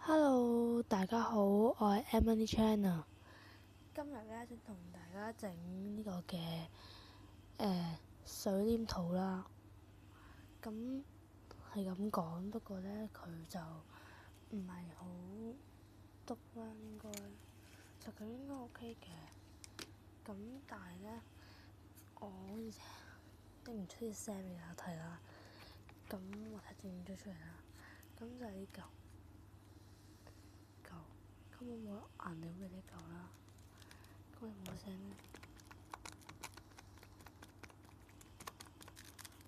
Hello，大家好，我係 Emily Chan 啊。今日咧想同大家整呢個嘅水黏土啦。咁係咁講，不過咧佢就唔係好篤啦，應該實佢應該 OK 嘅。咁但係咧，我好似整唔出啲聲俾大家睇啦。咁我睇整咗出嚟啦。咁就係呢嚿。根本冇顏料嘅呢嚿啦，咁有冇聲咧？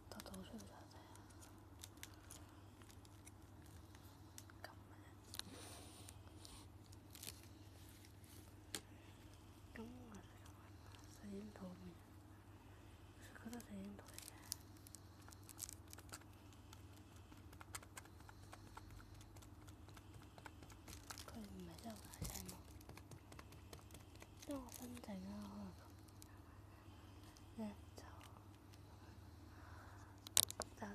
突到出嚟就睇下，咁嘅，咁我就咁水煙土面，我覺得水煙土嚟嘅，佢唔係真係好大聲咯，因為我新整啦，可能咧就得啦。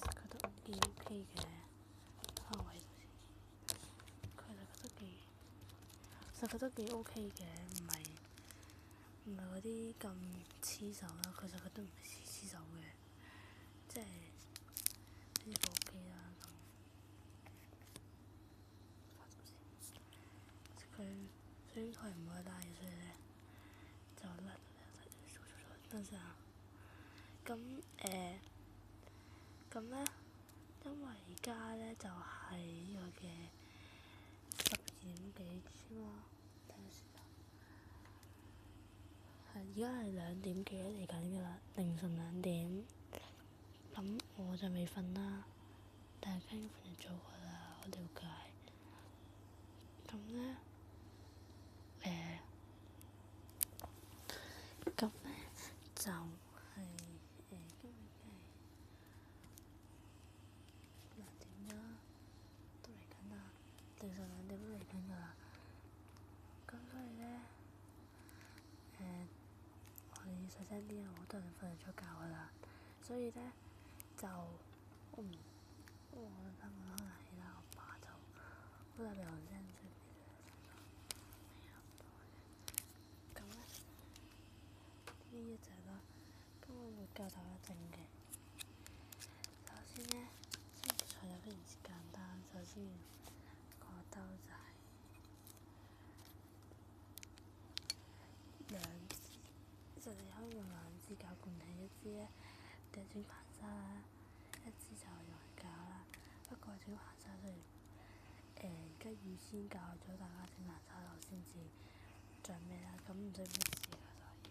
覺得幾 OK 嘅，睇下位度先。佢就覺得幾，實覺得幾 OK 嘅，唔係嗰啲咁黐手啦。佢就覺得唔係黐手嘅，即係呢個 OK 啦。佢水煙土係唔可以拉嘅，所以咧就甩咗。等陣啊。咁咧，因為而家咧就係呢個嘅12點幾先啦，睇下先啊。而家係2點幾嚟緊㗎啦，凌晨2點。咁我就未瞓啦，但係跟住瞓咗㗎啦，我了解。咁咧，咁咧就係今日係2點啦，都嚟緊啦，凌晨2點都嚟緊㗎啦。咁所以咧，我哋要細聲啲啊！好多人瞓咗覺㗎啦，所以咧就我唔，我可能起啦，我爸就好大鼻鼾聲出嚟。咁咧呢一隻啦，咁我會教大家整嘅。首先咧，材料非常之簡單。首先個兜仔2支，其實你可以用2支攪拌器，一支咧就整硼砂啦，一支就用嚟攪啦。不過整硼砂都要而家預先教咗大家整硼砂後先至再咩啦，咁唔使咩事㗎所以。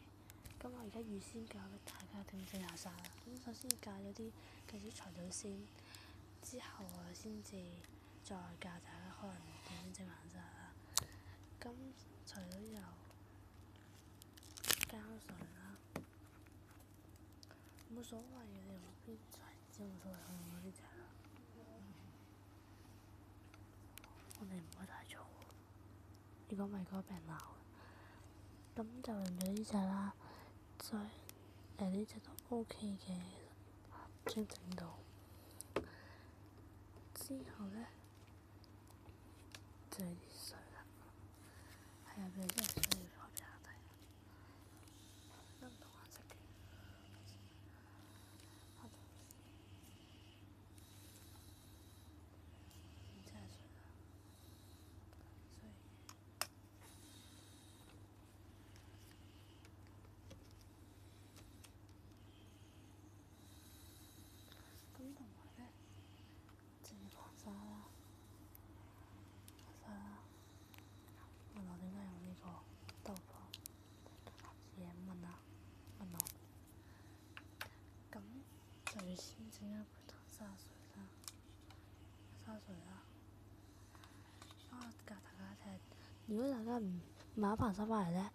咁我而家預先教大家點整硼砂啦。咁首先要計啲材料先，之後我先至再教大家可能點樣整硼砂啦。咁材料有膠水啦，冇所謂嘅，你用邊材質冇所謂，我用嗰啲就係啦。我哋唔可以太嘈，如果唔係嗰個俾人鬧。咁就用咗呢隻啦，再呢隻都 OK 嘅，將整到之後咧就係啲水啦，係入邊真係水要放俾大家睇，都唔同顏色嘅，真係水啦，所以咁同埋咧就要硼砂啦，問我點解用呢個豆腐嘢問我，咁就要先整一杯沙水啦。我教大家睇，如果大家唔買硼砂翻嚟咧，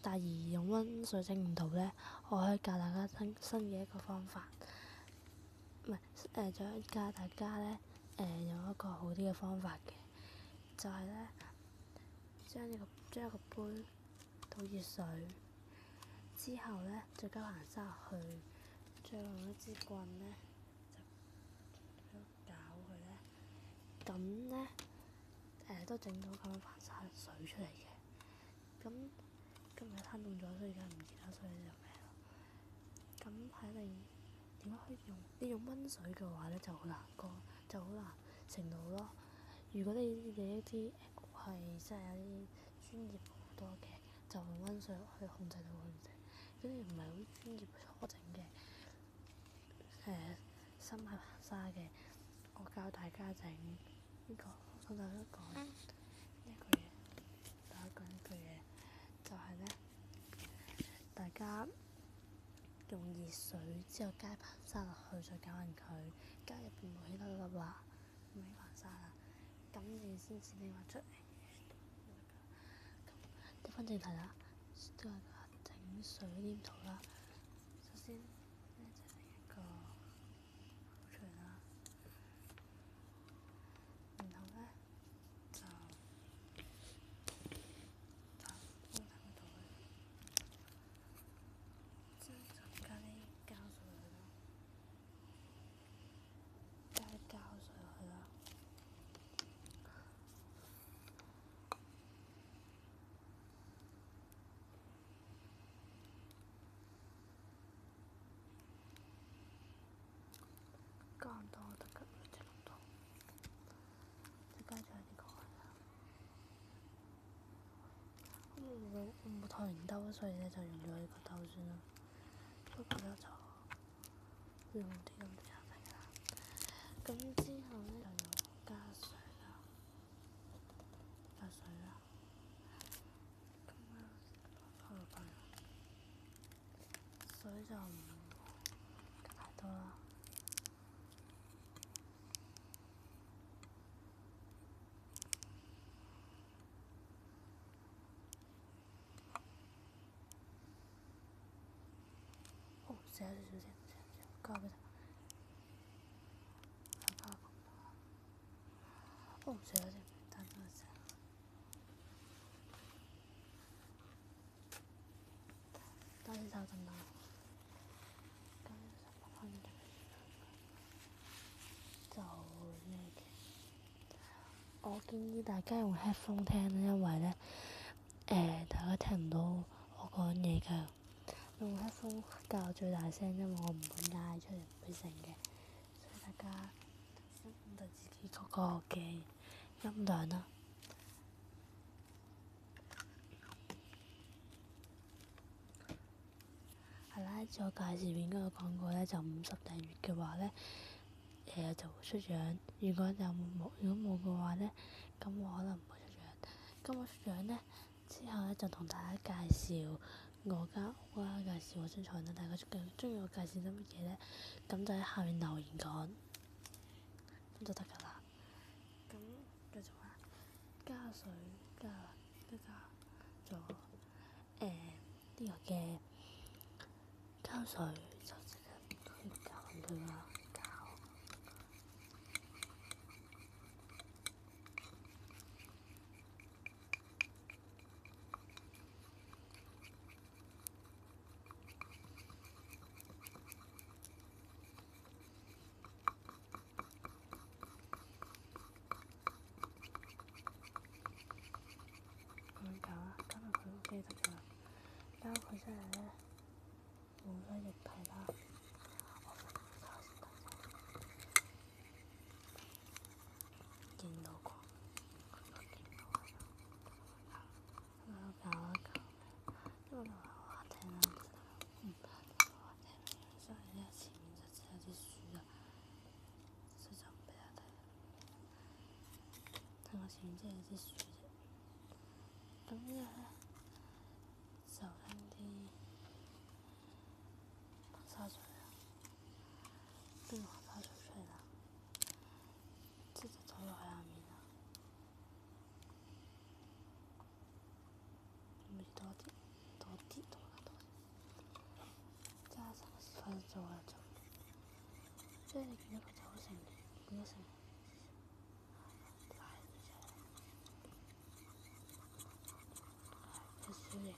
但係用溫水整唔到咧，我可以教大家新嘅一個方法，唔係再教大家咧用一個好啲嘅方法嘅，就係咧將一個杯倒熱水之後咧就加盤沙落去，再用一支棍咧就喺度攪佢咧，咁咧都整到咁樣盤沙水出嚟嘅。咁今日攤凍咗，所以而家唔知啦，所以就咩咯。咁係定點解可以用？你用溫水嘅話咧就好難乾，就好難成到咯。如果你一啲係真係有啲專業好多嘅，就用溫水去控制到佢哋。如果你唔係好專業初整嘅，新買盤沙嘅，我教大家整呢個，我同大家講一句嘢，大家講一句嘢，就係咧，大家用熱水之後加盤沙落去，再攪勻佢，加入邊冇起粒粒啦，冇起盤沙啦，咁你先至拎翻出嚟。咁入翻正題啦，都係整水黏土啦。首先咧就整一個好長啦，然後咧就鋪喺度嘅，之後就加啲膠水落去咯，加啲膠水落去啦。加咁多得㗎，整咁多，再加咗啲過去啦。咁我冇溏完兜，所以咧就用咗呢個兜先啦。不過咧就用啲咁嘅顏色啦。咁之後咧就用加水啦，加水啦。咁啊，開落去，水就唔加太多啦。寫咗少少先，加俾佢。加咁多。寫咗先，等我寫。等先手震啦。咁就咩嘅？我建議大家用 headphone 聽，因為咧大家聽唔到我講嘢㗎。用 headphone 較最大聲，因為我唔會嗌出嚟，唔會成嘅，所以大家先控制自己嗰個嘅音量啦。係啦，自我介紹應該有講過咧，就50訂閱嘅話咧，就會出樣。如果冇嘅話咧，咁我可能唔會出樣。咁我出樣咧之後咧，就同大家介紹我間屋啦，介紹我張床啦。大家中意我介紹啲乜嘢咧，咁就喺下面留言講，咁就得㗎啦。咁繼續啦，加水加咗呢個嘅膠水，就即刻去攪勻佢啦。得㗎啦，膠佢真係咧冇咗液體啦。見到過，咁樣搞一搞，因為好難聽啦，好難聽，所以咧前面就只有啲樹啦，所以就唔俾大家睇。睇我前面即係有啲樹啫。咁呢咧就拎啲沙水啦，跟住沙水出嚟啦，即係倒落去下面啦，咪多啲，加成個時分咗就，即係你見到佢就好成，變咗成有小型啦。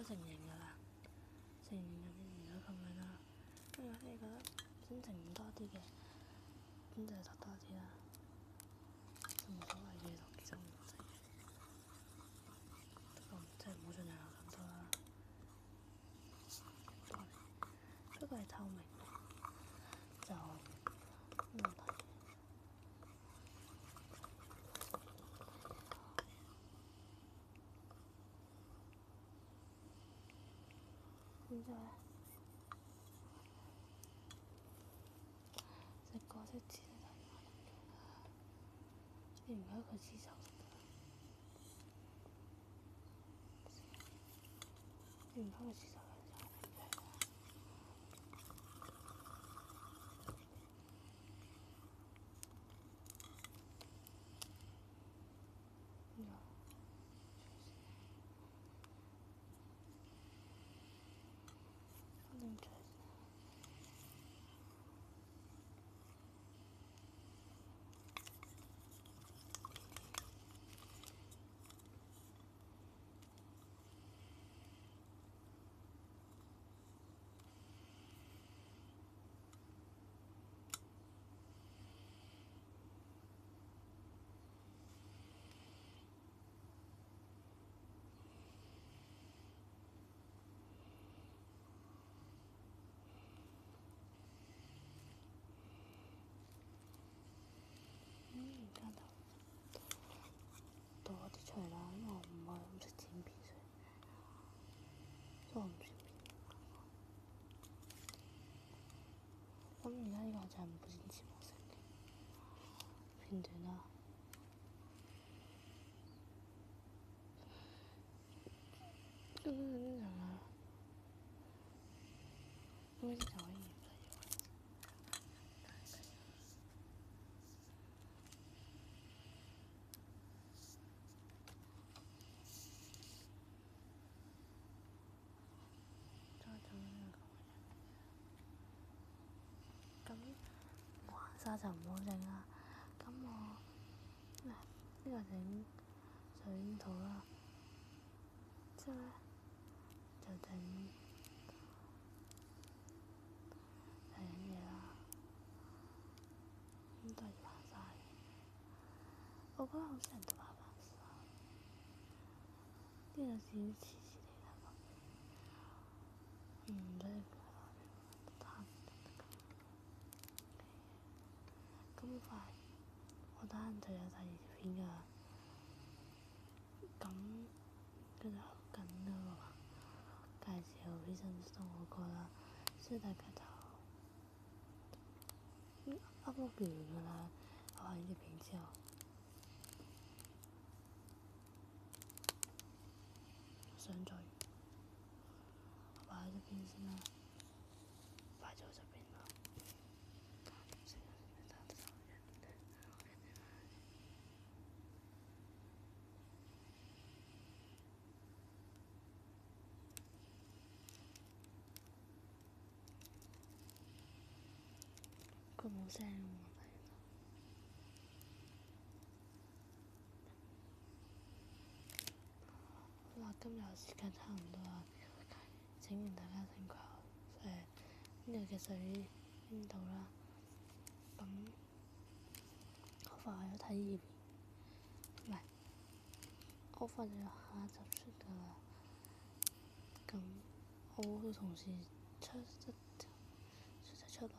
成型㗎啦，成型就變成咗咁樣啦。跟住你覺得想整多啲嘅，咁就落多啲啦，就冇所謂嘅，落幾多唔使嘅。不過即係唔好盡量落咁多啦。不過係透明嘅，就冇問題。然之後咧，食過即知道你唔該佢黐手食㗎，你唔該佢黐手嘅時候明嘅。反正最而家就倒啲出嚟啦，因為我唔係咁識剪片，所以我唔剪片。咁而家呢個就係唔剪字幕式嘅片段啦。咁樣就可以唔使要。咁黃沙就唔好整啦。咁我呢個整水煙土啦，之後咧就整睇緊嘢啦。咁都係要行沙嘅，我覺得好少人都行沙，呢個少黐黐地啦。真係咁快，我等陣就有第二條片㗎。咁跟住緊嗰個介紹醫生送嗰個啦，所以大家就upload完㗎啦。我喺呢條片之後，上載完，我擺喺呢邊先啦，擺咗喺呢邊啦。佢冇聲喎。好啦，今日時間差唔多啦，請完大家聽佢呢個嘅水煙土啦。咁好快有睇二遍，唔係好快就有下一集出㗎啦。咁我會同時出咯。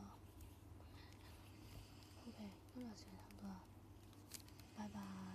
OK，今日時間差唔多啦，拜拜。